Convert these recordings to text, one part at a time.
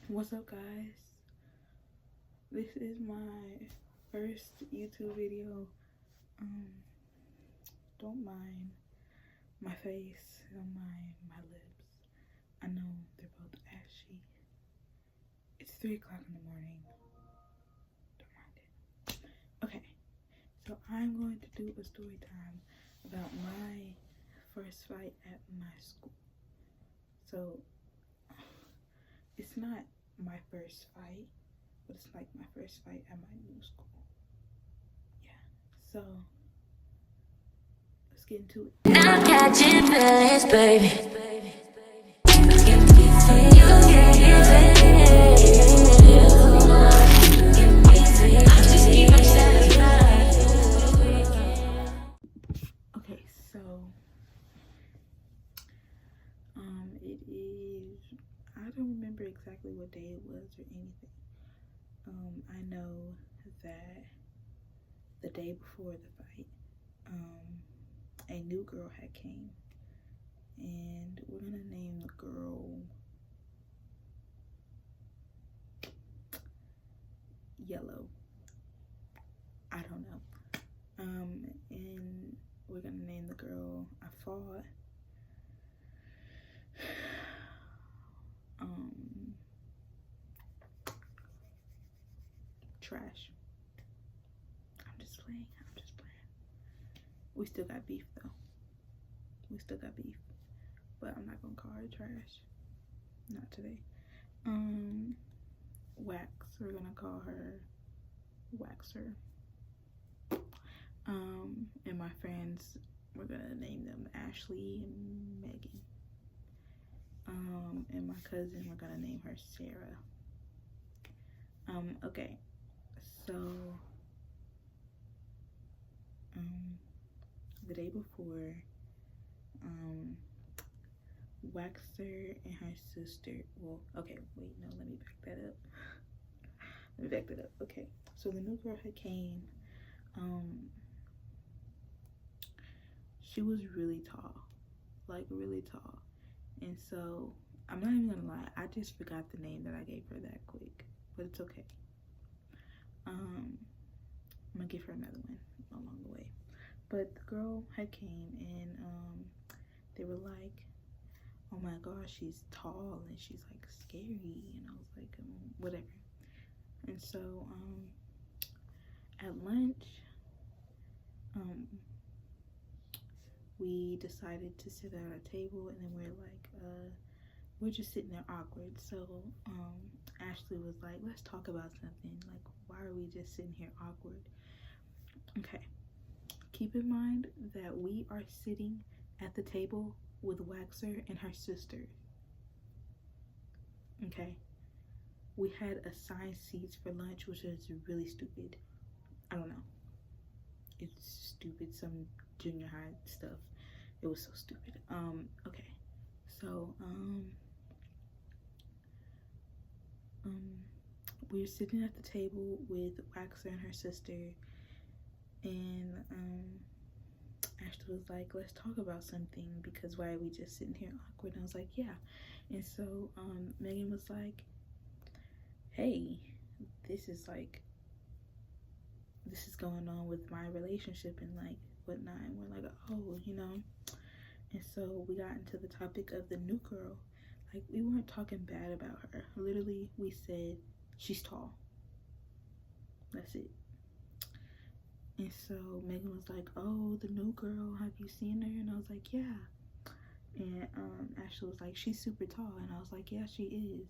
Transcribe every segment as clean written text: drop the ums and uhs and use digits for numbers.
What's up, guys? This is my first YouTube video. Don't mind my face, don't mind my lips. I know they're both ashy. It's 3 o'clock in the morning. Don't mind it. Okay, so I'm going to do a story time about my first fight at my school. So it's not my first fight, but it's like my first fight at my new school. Yeah, so let's get into it. I'm catching feelings, baby. Okay, so it is, I don't remember exactly what day it was or anything. I know that the day before the fight, a new girl had came, and we're gonna name the girl Yellow. I don't know. And we're gonna name the girl I fought Trash. I'm just playing. We still got beef though. But I'm not gonna call her Trash. Not today. Wax. We're gonna call her Waxer. And my friends, we're gonna name them Ashley and Megan. And my cousin, we're gonna name her Sarah. Okay, so the day before, Waxer and her sister, well, okay, wait, no, let me back that up. Okay, so the new girl had came. She was really tall, like really tall. And so I'm not even gonna lie, I just forgot the name that I gave her that quick, but it's okay. I'm gonna give her another one along the way. But the girl had came, and they were like, oh my gosh, she's tall and she's like scary. And I was like, whatever. And so at lunch, we decided to sit at a table, and then we're like, we're just sitting there awkward. So Ashley was like, let's talk about something. Like, why are we just sitting here awkward? Okay, keep in mind that we are sitting at the table with Waxer and her sister. Okay, we had assigned seats for lunch, which is really stupid. I don't know, it's stupid, some junior high stuff. It was so stupid. Okay, so we're sitting at the table with Waxer and her sister, and Ashley was like, let's talk about something, because why are we just sitting here awkward? And I was like, yeah. And so Megan was like, hey, this is going on with my relationship and like whatnot. And we're like, oh, you know. And so we got into the topic of the new girl. Like, we weren't talking bad about her. Literally, we said she's tall. That's it. And so Megan was like, oh, the new girl, have you seen her? And I was like, yeah. And Ashley was like, she's super tall. And I was like, yeah, she is.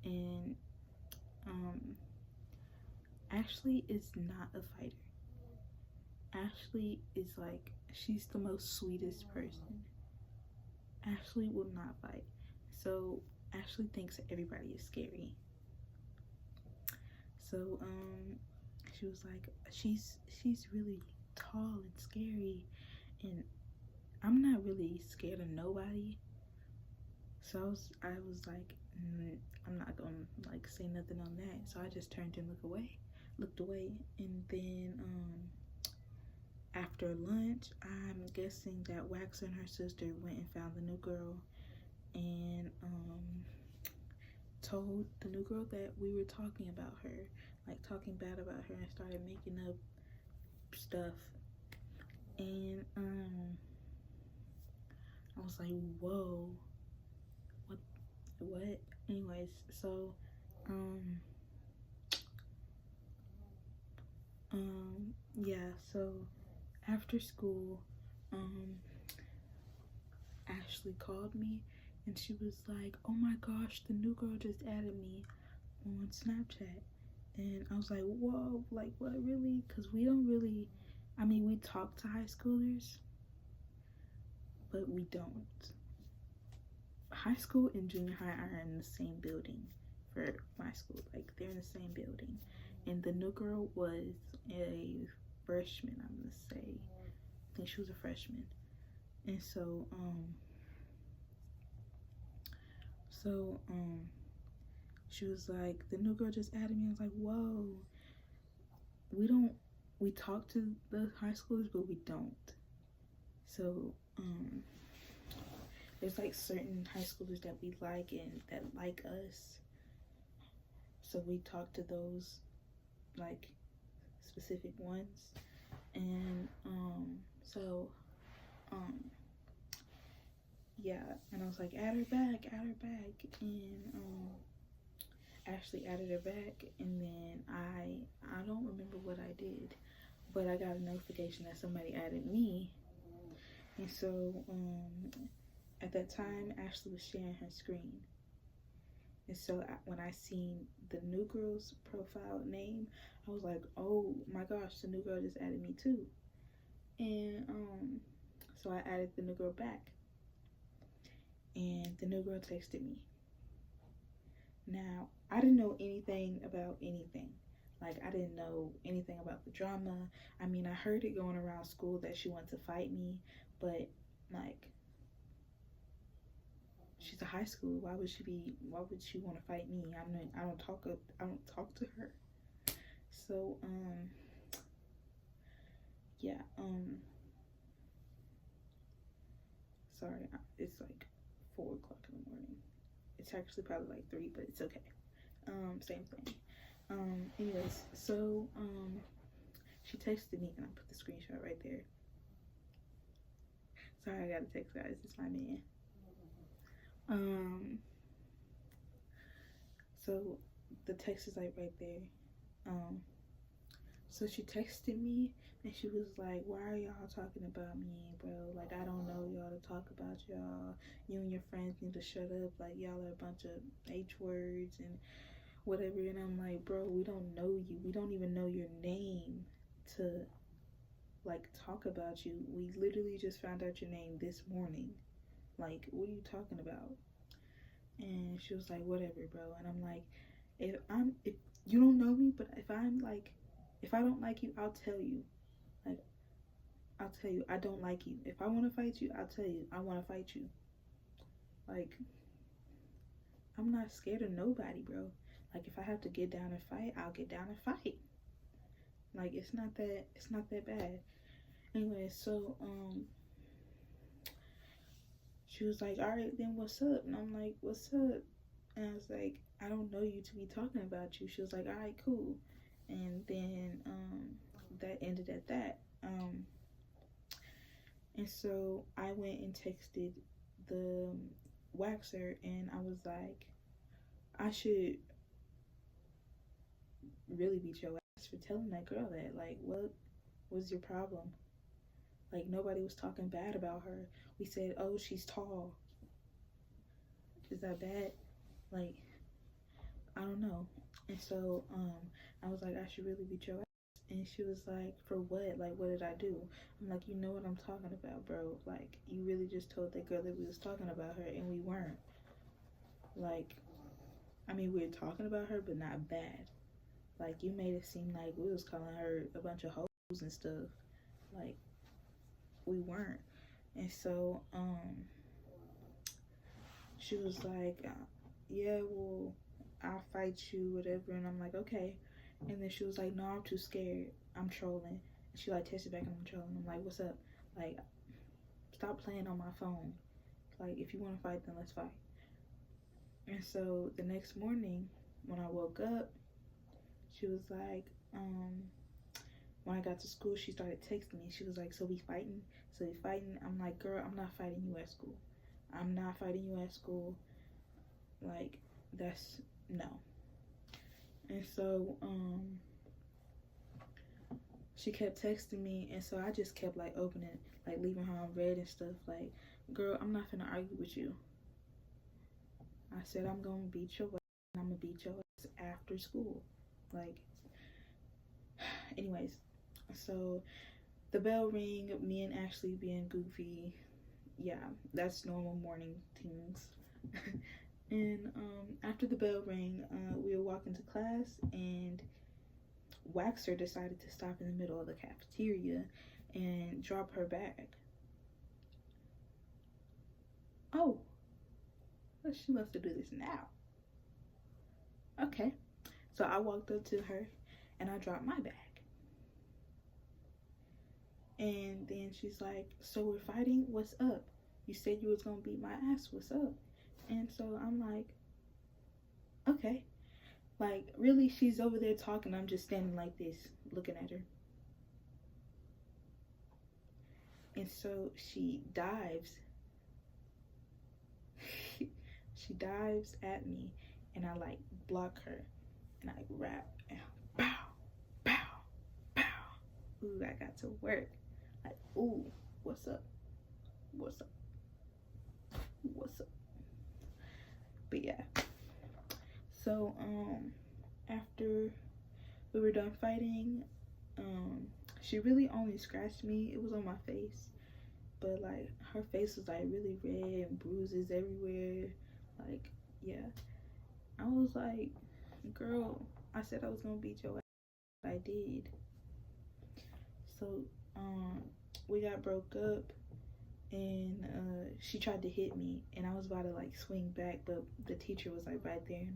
And Ashley is not a fighter. Ashley is like, she's the most sweetest person. Ashley will not fight. So Ashley thinks everybody is scary. So she was like, she's really tall and scary, and I'm not really scared of nobody. So I was like, I'm not gonna like say nothing on that. So I just turned and looked away. And then after lunch, I'm guessing that Wax and her sister went and found the new girl and told the new girl that we were talking about her, like talking bad about her, and started making up stuff. And I was like, whoa, what? Anyways, so yeah, so after school, Ashley called me and she was like, oh my gosh, the new girl just added me on Snapchat. And I was like, whoa, like what, really? Because we don't really, I mean, we talk to high schoolers, but we don't. High school and junior high are in the same building for my school. Like, they're in the same building. And the new girl was a freshman, I'm gonna say. I think she was a freshman. And so, she was like, the new girl just added me. I was like, whoa, we talk to the high schoolers, but we don't. So, there's like certain high schoolers that we like and that like us. So we talk to those like specific ones. And yeah, and I was like, add her back. And Ashley added her back, and then I don't remember what I did, but I got a notification that somebody added me. And so at that time, Ashley was sharing her screen. And so when I seen the new girl's profile name, I was like, oh my gosh, the new girl just added me too. And so I added the new girl back. And the new girl texted me. Now, I didn't know anything about anything. Like, I didn't know anything about the drama. I mean, I heard it going around school that she wanted to fight me, but like, she's a high school. Why would she want to fight me? I don't talk to her. So yeah, sorry, it's like 4 o'clock in the morning. It's actually probably like 3, but it's okay. Same thing. Anyways, so she texted me, and I put the screenshot right there. Sorry, I got a text, guys. It's my man. So the text is like right there. So she texted me, and she was like, why are y'all talking about me, bro? Like, I don't know y'all to talk about y'all. You and your friends need to shut up. Like, y'all are a bunch of H words and whatever. And I'm like, bro, we don't know you. We don't even know your name to like talk about you. We literally just found out your name this morning. Like, what are you talking about? And she was like, whatever, bro. And I'm like, if you don't know me, but if I don't like you, I'll tell you. Like, I'll tell you I don't like you. If I want to fight you, I'll tell you I want to fight you. Like, I'm not scared of nobody, bro. Like, if I have to get down and fight, I'll get down and fight. Like, it's not that bad. Anyway, so she was like, all right, then what's up? And I'm like, what's up? And I was like, I don't know you to be talking about you. She was like, all right, cool. And then that ended at that. And so I went and texted the waxer, and I was like, I should really beat your ass for telling that girl that. Like, what was your problem? Like, nobody was talking bad about her. We said, oh, she's tall. Is that bad? Like, I don't know. And so I was like, I should really beat your ass. And she was like, for what? Like, what did I do? I'm like, you know what I'm talking about, bro. Like, you really just told that girl that we was talking about her, and we weren't. Like, I mean, we were talking about her, but not bad. Like, you made it seem like we was calling her a bunch of hoes and stuff. Like, we weren't. And so she was like, yeah, well, I'll fight you, whatever. And I'm like, okay. And then she was like, no, I'm too scared. I'm trolling. And she like texted back, and I'm trolling. I'm like, what's up? Like, stop playing on my phone. Like, if you want to fight, then let's fight. And so the next morning when I woke up, she was like, when I got to school, she started texting me. She was like, so we fighting? So we fighting? I'm like, girl, I'm not fighting you at school. I'm not fighting you at school. Like, that's, no. And so, she kept texting me, and so I just kept, like, opening, like, leaving her on read and stuff. Like, girl, I'm not finna argue with you. I said, I'm gonna beat your ass, and I'm gonna beat your ass after school. Like, anyways, so the bell ring, me and Ashley being goofy, yeah, that's normal morning things. And after the bell rang, we were walking to class, and Waxer decided to stop in the middle of the cafeteria and drop her bag. Oh, well, she loves to do this now. Okay, so I walked up to her and I dropped my bag. And then she's like, so we're fighting? What's up? You said you was gonna beat my ass. What's up? And so I'm like, okay. Like, really, she's over there talking. I'm just standing like this, looking at her. And so she dives. She dives at me, and I like block her, and I rap, and pow, pow, pow. Ooh, I got to work. Like, ooh, what's up? What's up? What's up? But yeah. So after we were done fighting, she really only scratched me. It was on my face, but like her face was like really red and bruises everywhere. Like, yeah. I was like, girl, I said I was gonna beat your ass. I did. So we got broke up, and she tried to hit me, and I was about to like swing back, but the teacher was like right there,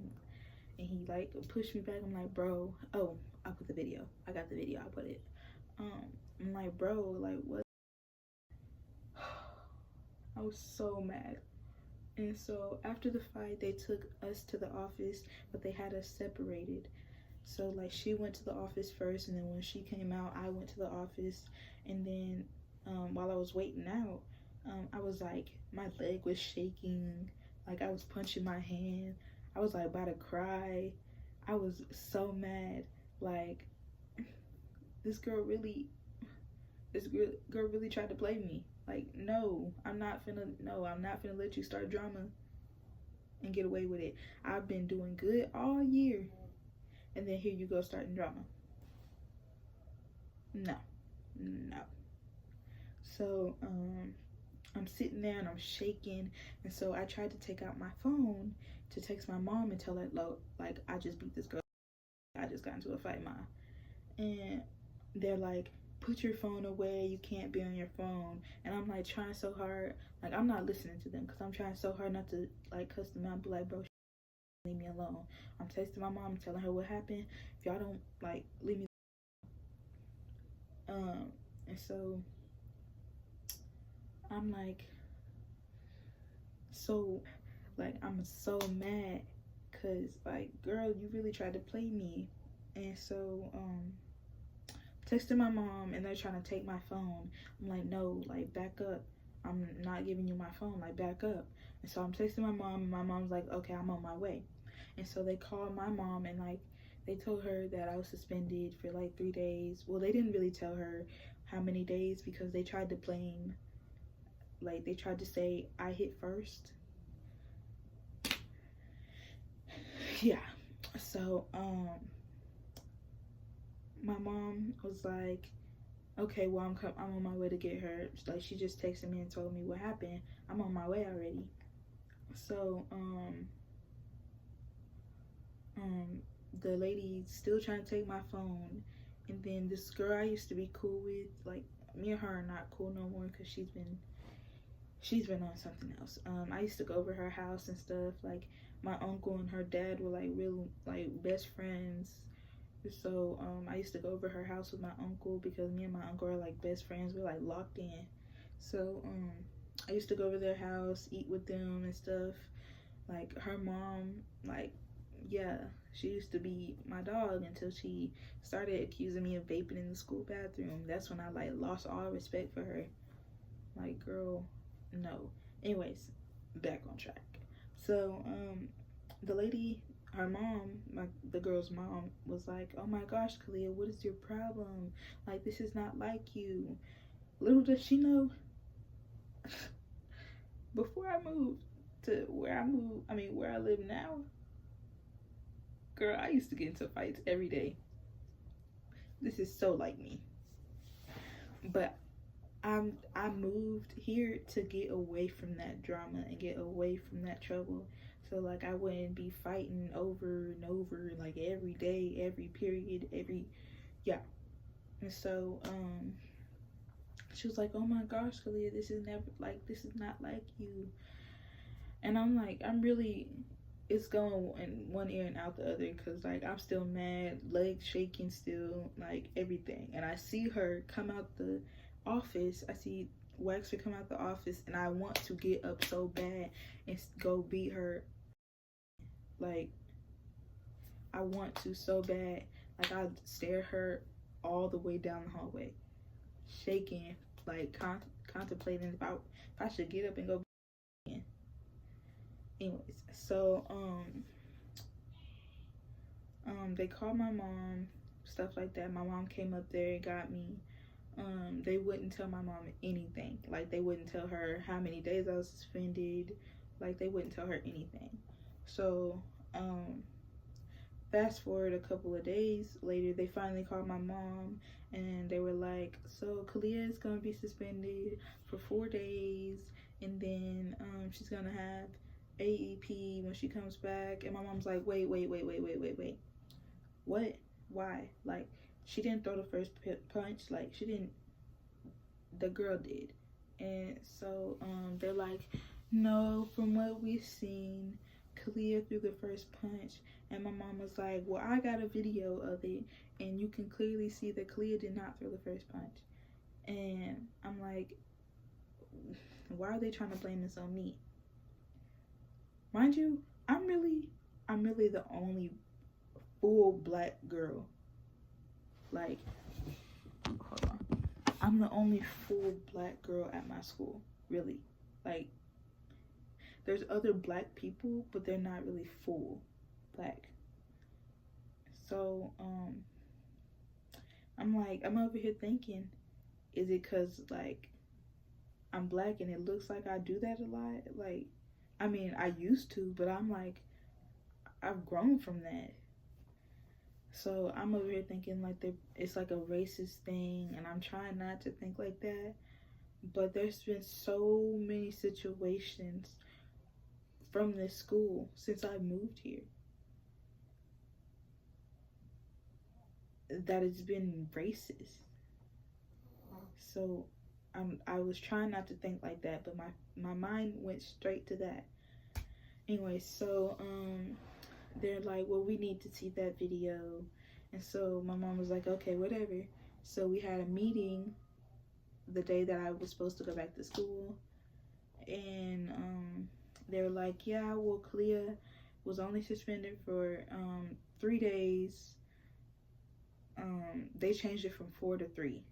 and he like pushed me back. I'm like, bro, oh, I put the video. I got the video. I put it. I'm like, bro, like what? I was so mad. And so after the fight, they took us to the office, but they had us separated. So like she went to the office first, and then when she came out, I went to the office. And then while I was waiting out, I was like, my leg was shaking, like I was punching my hand. I was like about to cry. I was so mad. Like, this girl really tried to play me. Like, no, I'm not finna let you start drama and get away with it. I've been doing good all year, and then here you go starting drama. No. So I'm sitting there and I'm shaking, and so I tried to take out my phone to text my mom and tell her, like, I just beat this girl. I just got into a fight, Ma. And they're like, put your phone away, you can't be on your phone. And I'm like trying so hard, like I'm not listening to them, because I'm trying so hard not to like cuss them out, be like, bro, leave me alone. I'm texting my mom, telling her what happened. If y'all don't like leave me and so I'm like, so like I'm so mad, because like, girl, you really tried to play me. And so texting my mom, and they're trying to take my phone. I'm like, no, like back up. I'm not giving you my phone, like back up. And so I'm texting my mom, and my mom's like, okay, I'm on my way. And so they called my mom, and like they told her that I was suspended for like 3 days. Well, they didn't really tell her how many days, because they tried to blame, like they tried to say I hit first. Yeah. So my mom was like, okay, well, I'm on my way to get her. Like, she just texted me and told me what happened. I'm on my way already. So the lady still trying to take my phone. And then this girl I used to be cool with, like, me and her are not cool no more, because she's been on something else. I used to go over her house and stuff. Like, my uncle and her dad were like real like best friends. So I used to go over her house with my uncle, because me and my uncle are like best friends. We're like locked in. So I used to go over their house, eat with them and stuff. Like, her mom, like, yeah, she used to be my dog until she started accusing me of vaping in the school bathroom. That's when I, like, lost all respect for her. Like, girl, no. Anyways, back on track. So, the lady, her mom, the girl's mom, was like, oh my gosh, Kalia, what is your problem? Like, this is not like you. Little does she know, before I moved to where I live now, girl, I used to get into fights every day. This is so like me. But I moved here to get away from that drama and get away from that trouble. So, like, I wouldn't be fighting over and over, like, every day, every period, yeah. And so, she was like, oh my gosh, Kalia, this is not like you. And I'm like, it's going in one ear and out the other, because, like, I'm still mad, legs shaking still, like, everything. And I see her come out the office, I see Waxer come out the office, and I want to get up so bad and go beat her. Like, I want to so bad. Like, I stare her all the way down the hallway, shaking, like, contemplating about if I should get up and go again. Anyways, so they called my mom, stuff like that. My mom came up there and got me. They wouldn't tell my mom anything. Like, they wouldn't tell her how many days I was suspended. Like, they wouldn't tell her anything. So fast forward a couple of days later, they finally called my mom, and they were like, so Kalia is gonna be suspended for 4 days, and then she's gonna have AEP when she comes back. And my mom's like, wait, what? Why? Like, she didn't throw the first punch. Like, she didn't, the girl did. And so they're like, no, from what we've seen, Kalia threw the first punch. And my mom was like, well, I got a video of it, and you can clearly see that Kalia did not throw the first punch. And I'm like, why are they trying to blame this on me? Mind you, I'm really the only full black girl. Like, hold on. I'm the only full black girl at my school, really. Like, there's other black people, but they're not really full black. So, I'm over here thinking, is it because, like, I'm black and it looks like I do that a lot? Like, I mean, I used to, but I'm like, I've grown from that. So I'm over here thinking like it's like a racist thing, and I'm trying not to think like that. But there's been so many situations from this school since I moved here that it's been racist. So I was trying not to think like that, but my mind went straight to that. Anyway, so they're like, well, we need to see that video. And so my mom was like, okay, whatever. So we had a meeting the day that I was supposed to go back to school, and they were like, yeah, well, Kalia was only suspended for 3 days. They changed it from 4 to 3.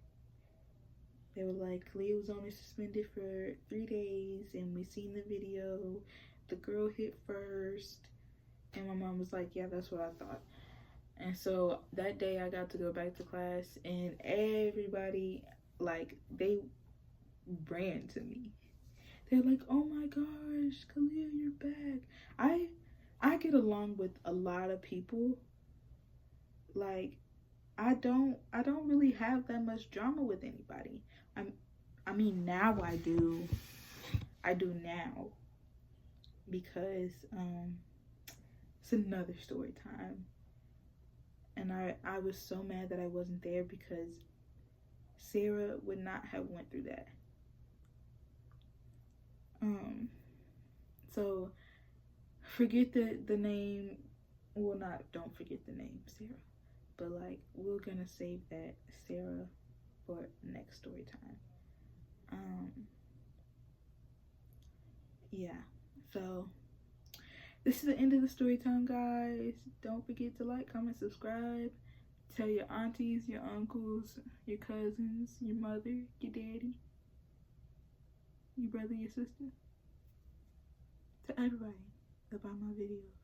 They were like, Kalia was only suspended for 3 days, and we seen the video. The girl hit first. And my mom was like, yeah, that's what I thought. And so that day I got to go back to class, and everybody, like, they ran to me. They're like, oh my gosh, Kalia, you're back. I get along with a lot of people. Like, I don't really have that much drama with anybody. I mean, now I do now, because it's another story time. And I was so mad that I wasn't there, because Sarah would not have went through that. So forget the name. Well, don't forget the name Sarah, but like, we're gonna save that Sarah for next story time. Yeah, so this is the end of the story time, guys. Don't forget to like, comment, subscribe. Tell your aunties, your uncles, your cousins, your mother, your daddy, your brother, your sister. To everybody about my video.